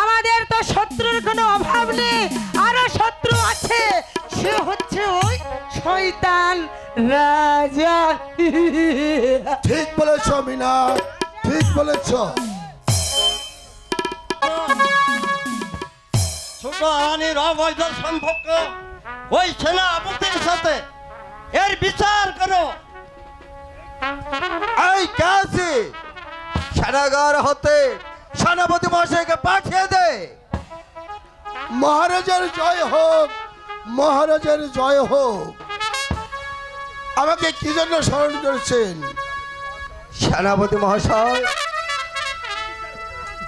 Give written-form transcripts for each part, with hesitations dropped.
আমাদের তো শত্রুর কোনো অভাব নেই, আরো শত্রু আছে, সে হচ্ছে ওই শয়তান রাজা। ঠিক বলেছ মিনা, ঠিক বলেছ। ছোট রানীর অবৈধ সম্পর্ক ওই সেনাপতির সাথে, এর বিচার করো। এই কাছে সেনাগার হতে সেনাপতি মহাশয়কে পাঠিয়ে দে। মহারাজের জয় হোক, মহারাজের জয় হোক। আমাকে কি জন্য স্মরণ করেছেন? সেনাপতি মহাশয়,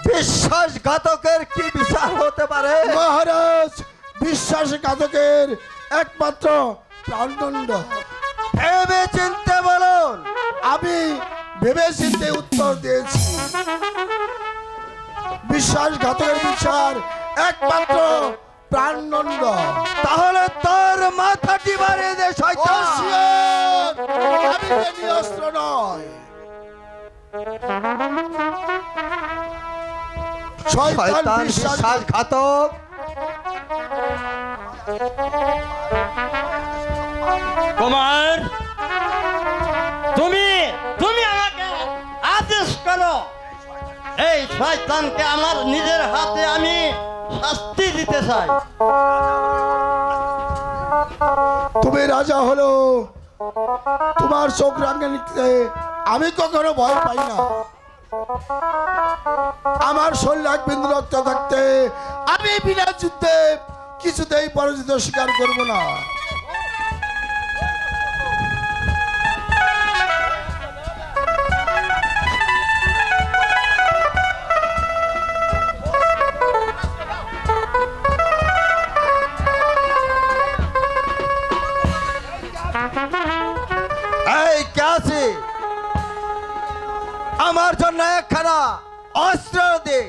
বিশ্বাসঘাতকের কি বিচার হতে পারে? মহারাজ, বিশ্বাসঘাতকের একমাত্র প্রাণদণ্ড। ভেবে চিনতে বলুন। আমি ভেবে চিন্তে উত্তর দিয়েছি। বিশ্বাসঘাতকের বিচার একমাত্র প্রাণদণ্ড। তাহলে তোর মাথাটি বাড়িয়ে দে শয়তান। হুঁশিয়ার! আমি যে নিরস্ত্র নয়। শয়তান শয়তান বিশ্বাসঘাতক। কুমার, তুমি তুমি আমাকে আদেশ করো, এই শয়তানকে আমার নিজের হাতে আমি শাস্তি দিতে চাই। তুমি রাজা হলো, তোমার চোখ রাঙে নিতে আমি কখনো ভয় পাই না। আমার শরীরে এক বিন্দু রক্ত থাকতে আমি বিনা যুদ্ধে কিছুতেই পরাজিত স্বীকার করব না। এই কাছে আমার জন্য একখানা অস্ত্র দে।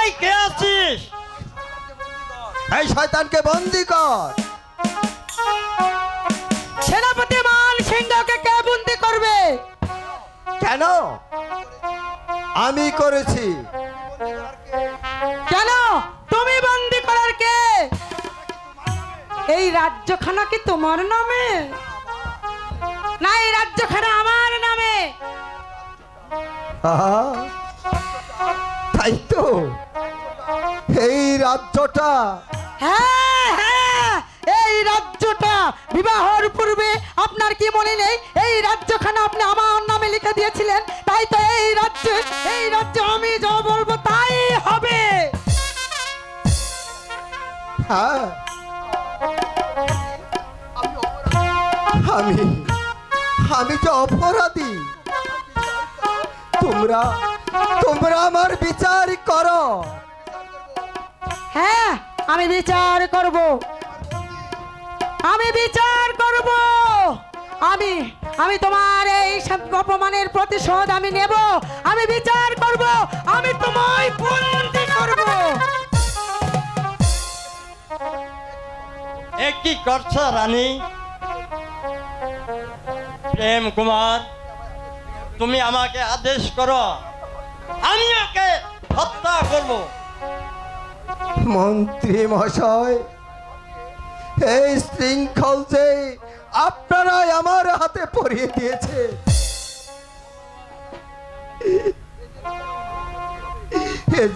এই কে আছিস? এই শয়তানকে বন্দি কর। সেনাপতি মান সিংহকে কে বন্দি করবে? কেন? আমি করেছি। কেন তুমি বন্দি করার কে? এই রাজ্যখানা কি তোমার নামে? না, এই রাজ্যখানা আমার নামে। আহা, তাই তো, এই রাজ্যটা হ্যাঁ হ্যাঁ, এই রাজ্যটা বিবাহের পূর্বে আপনার কি মনে নেই? এই রাজ্যখানা আপনি আমার নামে লিখে দিয়েছিলেন। তাই তো এই রাজ্য আমি যা বলবো তাই হবে। হ্যাঁ, আমি যে অপরাধী। তোমরা আমার বিচার করো। হ্যাঁ, আমি বিচার করব, আমি বিচার করব। আমি তোমার এই সব অপমানের প্রতিশোধ আমি নেব। আমি বিচার করব, আমি তোমায় বন্দি করব। এ কি করছো রানী? প্রেম কুমার, তুমি আমাকে আদেশ করো, আমি ওকে হত্যা করব। মন্ত্রী মহাশয়, এই শৃঙ্খল যে আপনারাই আমার হাতে পরিয়ে দিয়েছে,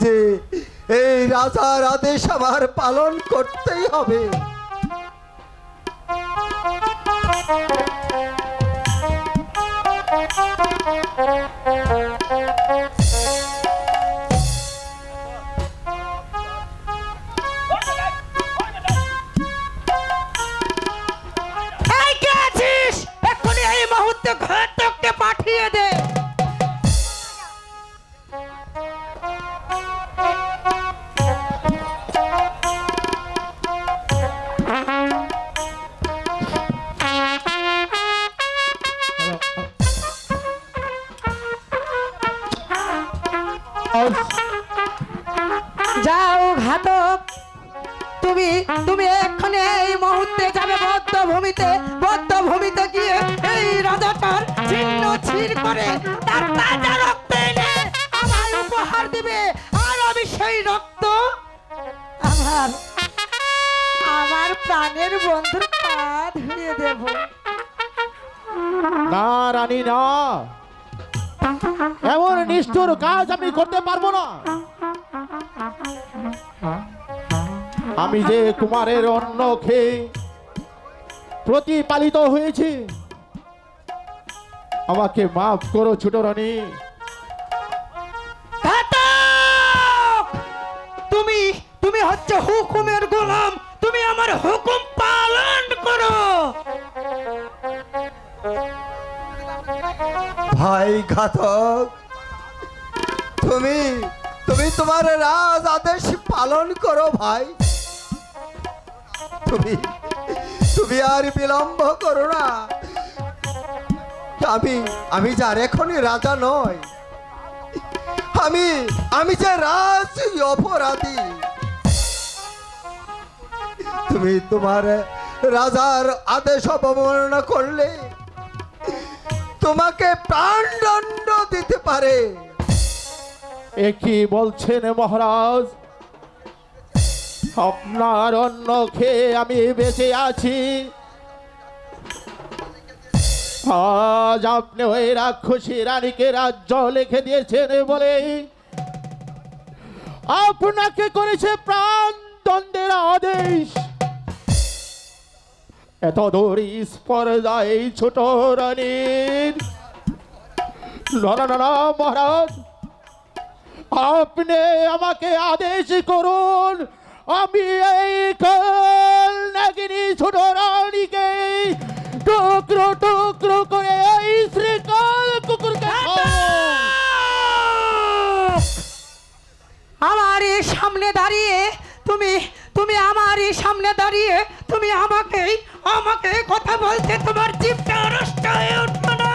যে এই রাজার আদেশ আমার পালন করতেই হবে। যাও ঘাতক, তুমি তুমি এক্ষুনি এই মুহূর্তে যাবে বদ্ধভূমিতে গিয়ে এই রাজাটার ছিন্ন ছির করে তার তাজা রক্ত এনে আমার উপহার দিবে, আর আমি সেই রক্ত আমার আমার প্রাণের বন্ধুর পা ধুয়ে দেব। না রানী না, এমন নিষ্ঠুর কাজ আমি করতে পারবো না। আমি যে কুমারের অন্ন খেয়ে প্রতিপালিত হয়েছি, আমাকে মাফ করো ছোট রানী। ঘাতক! তুমি তুমি হচ্ছে হুকুমের গোলাম, তুমি আমার হুকুম পালন করো। ভাই ঘাতক, তুমি তুমি তোমার রাজ আদেশ পালন করো ভাই। তুমি তুমি আর বিলম্ব করো না। আমি যার এখনই রাজা নয়, আমি যে রাজ অপরাধী। তুমি তোমার রাজার আদেশ অবমাননা করলে তোমাকে প্রাণদণ্ড দিতে পারে। এ কি বলছেন মহারাজ? আপনার অন্ন খেয়ে আমি বেঁচে আছি, আজ আপনি ওই রাক্ষসী রানীকে রাজ্য লিখে দিয়েছেন বলে আপনাকে করেছে প্রাণ দণ্ডের আদেশ। এত দূর স্পর্ধায় ছোট রানীর না না না না মহারাজ, আপনি আমাকে আদেশ করুন, আমি এই কাল নাগিনী ছোট রানীকে টুকরো টুকরো করে এই শ্রীকাল কুকুরকে আমার এই সামনে দাঁড়িয়ে তুমি তুমি আমার এই সামনে দাঁড়িয়ে তুমি আমাকে কথা বলতে তোমার জিভটা নষ্ট হয়ে উঠবে না?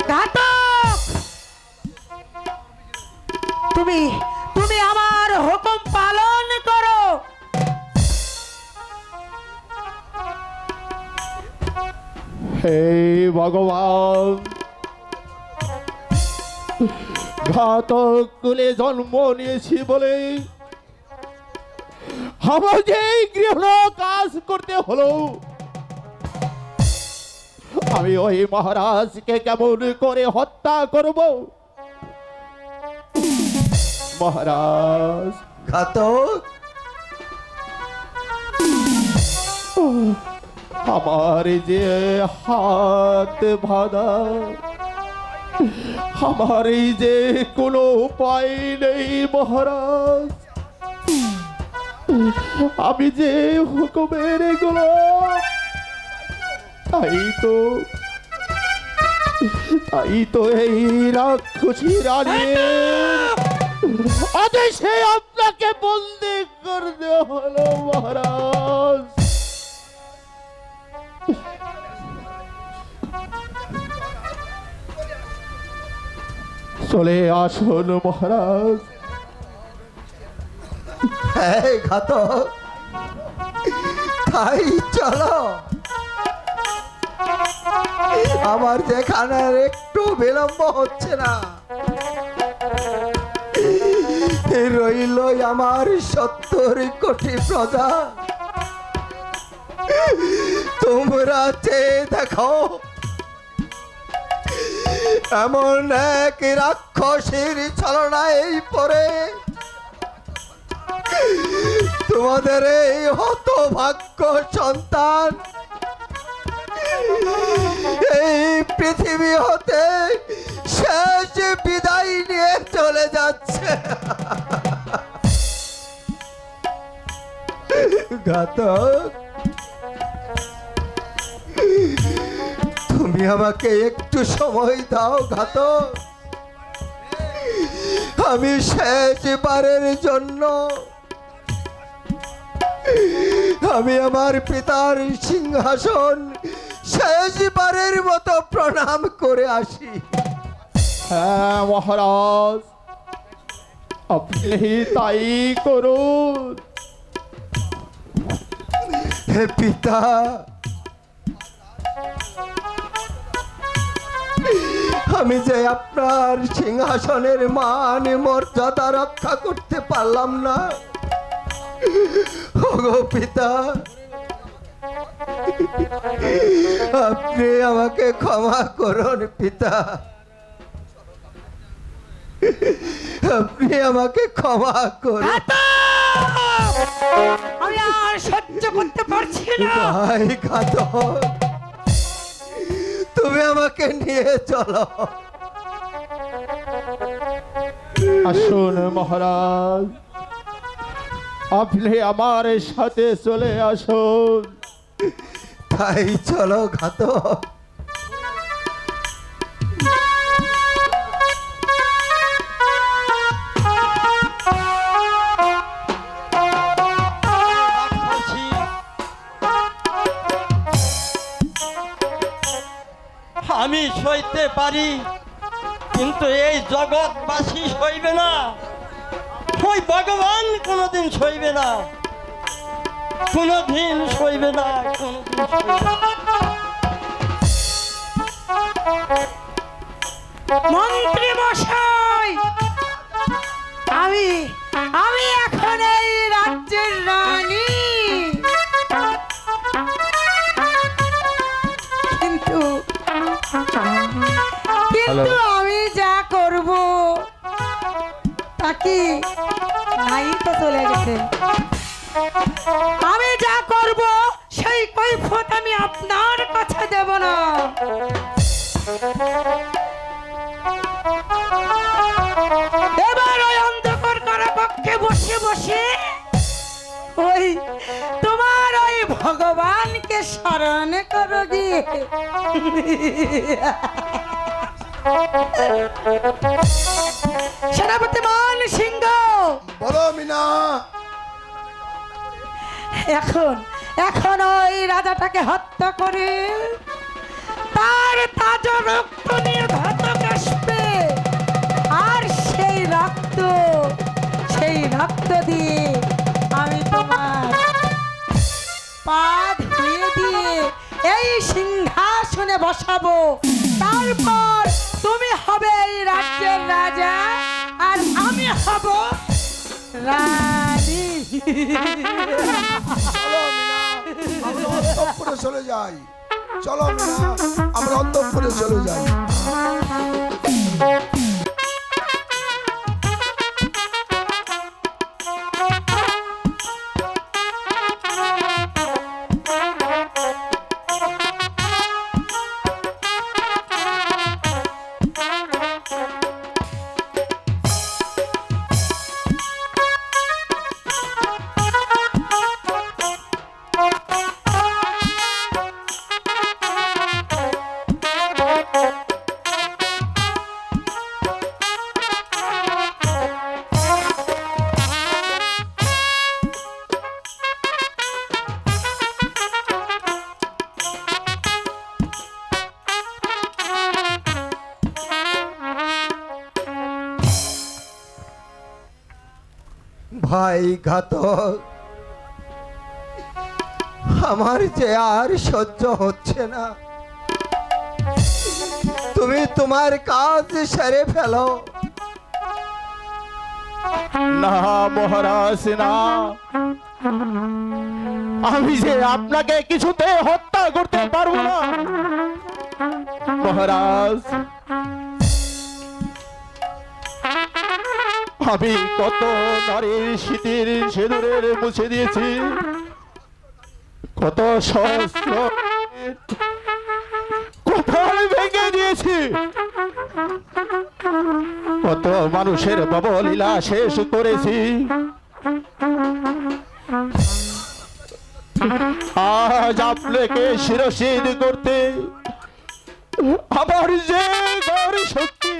ঘাতক! তুমি তুমি আমার হুকুম পালন করো। হে ভগবান, ঘাতক কুলে জন্ম নিয়েছি বলে আমার যে গৃহ কাজ করতে হলো, আমি ওই মহারাজকে কেমন করে হত্যা করব? মহারাজ, ঘাতক, আমার যে হাত বাঁধা, আমার এই যে কোনো উপায় নেই মহারাজ, আমি যে হুকুমের গোলাম, তাই তো এই রাক্ষসী রানীর আদেশে আপনাকে বন্দি করতে হলো মহারাজ। চলে আসুন মহারাজ। হ্যাঁ ঘাতক, তাই চলো। আমার যেখানে একটু বিলম্ব হচ্ছে না, রইল আমার 70 কোটি প্রজা। তোমরা চেয়ে দেখো, এমন এক রাক্ষসীর ছলনায় পড়ে তোমাদের এই হতভাগ্য সন্তান এই পৃথিবী হতে শেষ বিদায় নিয়ে চলে যাচ্ছে। ঘাতক, তুমি আমাকে একটু সময় দাও ঘাতক। আমি শেষবারের জন্য আমি আমার পিতার সিংহাসন শেষবারের মতো প্রণাম করে আসি। হ্যাঁ মহারাজ, আপনি তাই করুন। হে পিতা, আমি যে আপনার সিংহাসনের মান মর্যাদা রক্ষা করতে পারলাম না, ওগো পিতা, আপনি আমাকে ক্ষমা করুন পিতা, আপনি আমাকে ক্ষমা করুন। আমি আর সহ্য করতে পারছি না। ভাই ঘাতক, তুমি আমাকে নিয়ে চলো। আসুন মহারাজ, আপনি আমার সাথে চলে আসুন। তাই চলো ঘাতক। রাক্ষসী, আমি সইতে পারি, কিন্তু এই জগৎবাসী সইবে না। ওই ভগবান কোনোদিন সইবে না, কোনোদিন সইবে না, কোনোদিন সইবে না। মন্ত্রী মশাই, আমি আমি এখন এই রাজ্যের রানী, কিন্তু কিন্তু আমি যা করব তা কি নাই তো চলে গেছে। আমি যা করব সেই কৈফিয়ত আমি আপনার কাছে দেব না। এবার ওই অন্ধকার কারাকক্ষে বসে বসে ওই তোমার ওই ভগবানকে স্মরণ করো গিয়ে। সেনাপতি মান সিংহ, বলো মিনা। এখন এখন ওই রাজাটাকে হত্যা করে তার তাজা রক্ত নিয়ে ঘাতক আসবে, আর সেই রক্ত দিয়ে আমি তোমার পা ধুয়ে দিয়ে এই সিংহাসনে বসাবো। তারপর তুমি হবে এই রাজ্যের রাজা, আর আমি হব রানী। চলো মিনা, আমরা অন্তঃপুরে চলে যাই। চলো মিনা, আমরা অন্তঃপুরে চলে যাই। ভাই ঘাতক, আমার যে আর সহ্য হচ্ছে না, তুমি তোমার কাজ সেরে ফেলো। না মহারাজ, না, আমি যে আপনাকে কিছুতে হত্যা করতে পারবো না মহারাজ। আমি কত নারীর শীতের সিঁদুরের মুছে দিয়েছি, কত সহস্র কপাল ভেঙে দিয়েছি, কত মানুষের ববলীলা শেষ করেছি। আজ আপনাকে শিরশিদ করতে আমার যে গৌর শক্তি,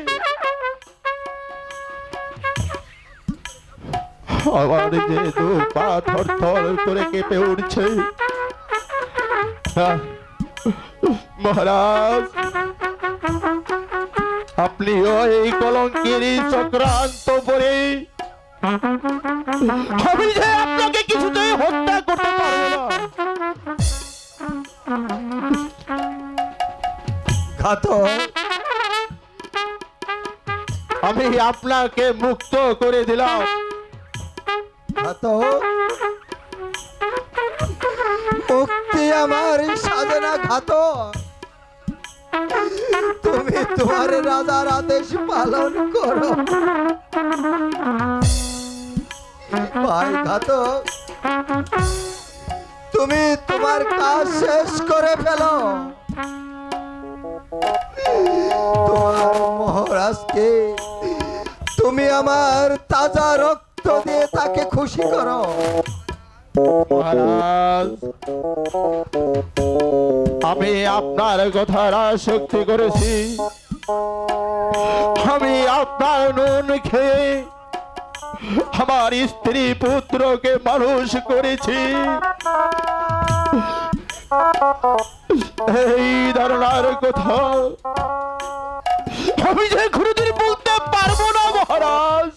আমার যে দু পা থর থর করে কেঁপে উঠছে। মহারাজ, আপনি ওই কলঙ্কের চক্রান্ত পরে আমি যে আপনাকে কিছুতেই হত্যা করতে পারবো না। ঘাতক, আমি আপনাকে মুক্ত করে দিলাম। ঘাতক, মুক্তি আমার সাধনা। ঘাতক, তুমি তোমার রাজার আদেশ পালন করো। ভাই ঘাতক, তুমি তোমার কাজ শেষ করে ফেলো। তোমার মহারাজকে তুমি আমার তাজা রক্ত দিয়ে তাকে খুশি করো। মহারাজ, আমি আপনার কথার আসক্তি করেছি। আমি আপনার নুন খেয়ে আমার স্ত্রী পুত্রকে মানুষ করেছি। এই ধারণার কথা আমি যে কোনোদিন বলতে পারবো না মহারাজ।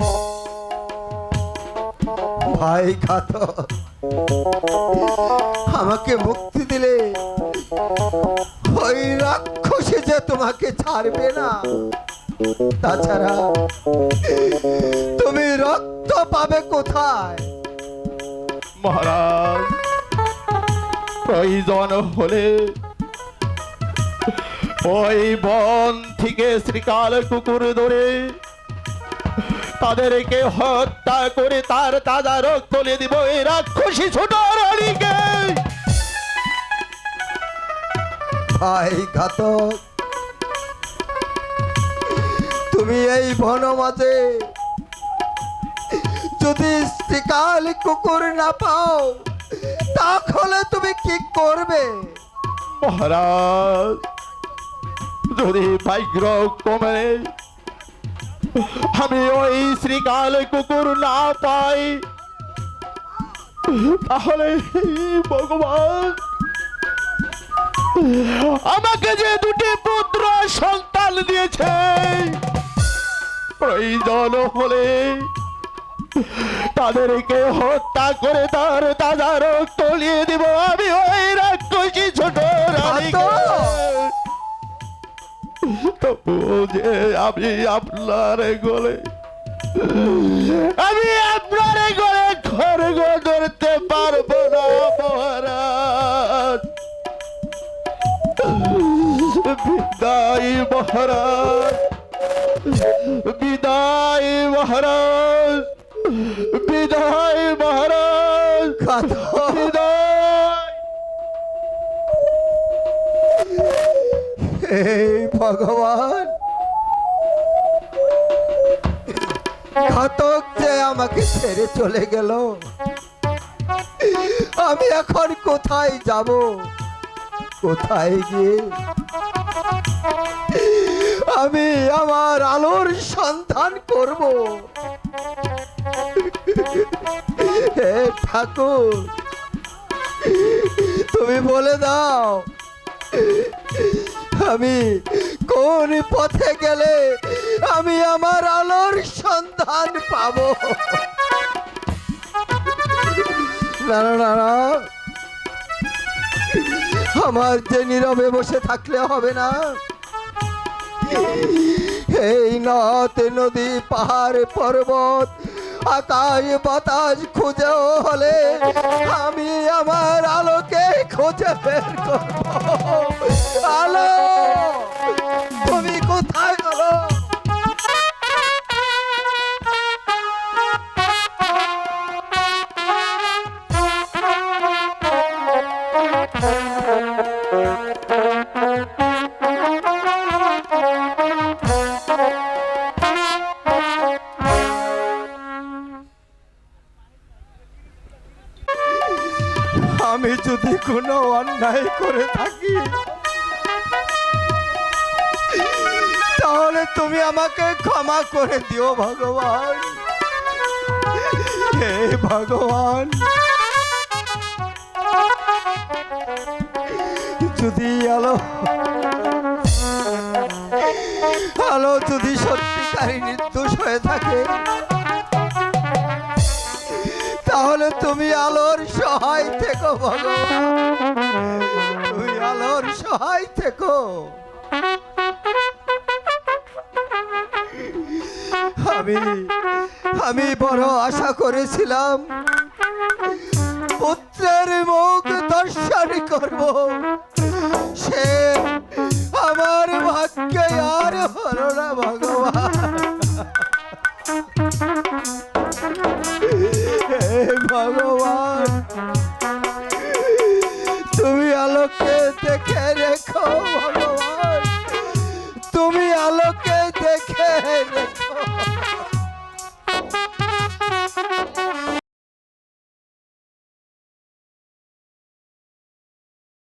ভাই ঘাতক, আমাকে মুক্তি দিলে ওই রাক্ষসী যে তোমাকে ছাড়বে না। তাছাড়া তুমি রক্ত পাবে কোথায়? মহারাজ, প্রয়োজন হলে ওই বন থেকে শ্রীকাল কুকুর ধরে তাদেরকে হত্যা করে তার তাজা রক্ত তুলে দিব এই রাক্ষসী ছোট রানীকে। ভাই ঘাতক, তুমি এই বন মাঝে যদি শিকাল কুকুর না পাও তাহলে তুমি কি করবে? মহারাজ, যদি ভাগ্য কমে আমি ওই শ্রীকাল কুকুর না পাই তাহলে ভগবান আমাকে যে দুটি পুত্র সন্তান দিয়েছে প্রয়োজন হলে তাদেরকে হত্যা করে তার তাজা রক্ত তলিয়ে দিব আমি ওই রাক্ষসী ছোট রানীকে। তবুও যে আমি আপনার গলে খড়গ ধরতে পারবো না মহারাজ। বিদায় মহারাজ, বিদায় মহারাজ, বিদায় মহারাজ, বিদায়। হে ভগবান, ঘাতক যে আমাকে ছেড়ে চলে গেল, আমি এখন কোথায় যাব? কোথায় গিয়ে আমি আমার আলোর সন্ধান করব? হে ঠাকুর, তুমি বলে দাও আমি কোন পথে গেলে আমি আমার আলোর সন্ধান পাবো? না না না না, আমার যে নীরবে বসে থাকলে হবে না। এই নদ নদী পাহাড় পর্বত আকাশ বাতাস খুঁজেও হলে আমি আমার আলোকে খুঁজে বের করবো। আলো, তুমি কোথায় গেলো? আমি যদি কোনো অন্যায় করে থাকি তাহলে তুমি আমাকে ক্ষমা করে দিও ভগবান। হে ভগবান, যদি আলো আলো যদি সত্যিকারই নির্দোষ হয়ে থাকে, তাহলে তুমি আলোর সহায় থেকো ভগবান, তুমি আলোর সহায় থেকো। আমি বড় আশা করেছিলাম পুত্রের মুখ দর্শন করব, সে আমার ভাগ্যে আর হলো না ভগবান। হে ভগবান, তুমি আলোকে দেখে রেখো ভগবান, তুমি আলোকে দেখে রেখো।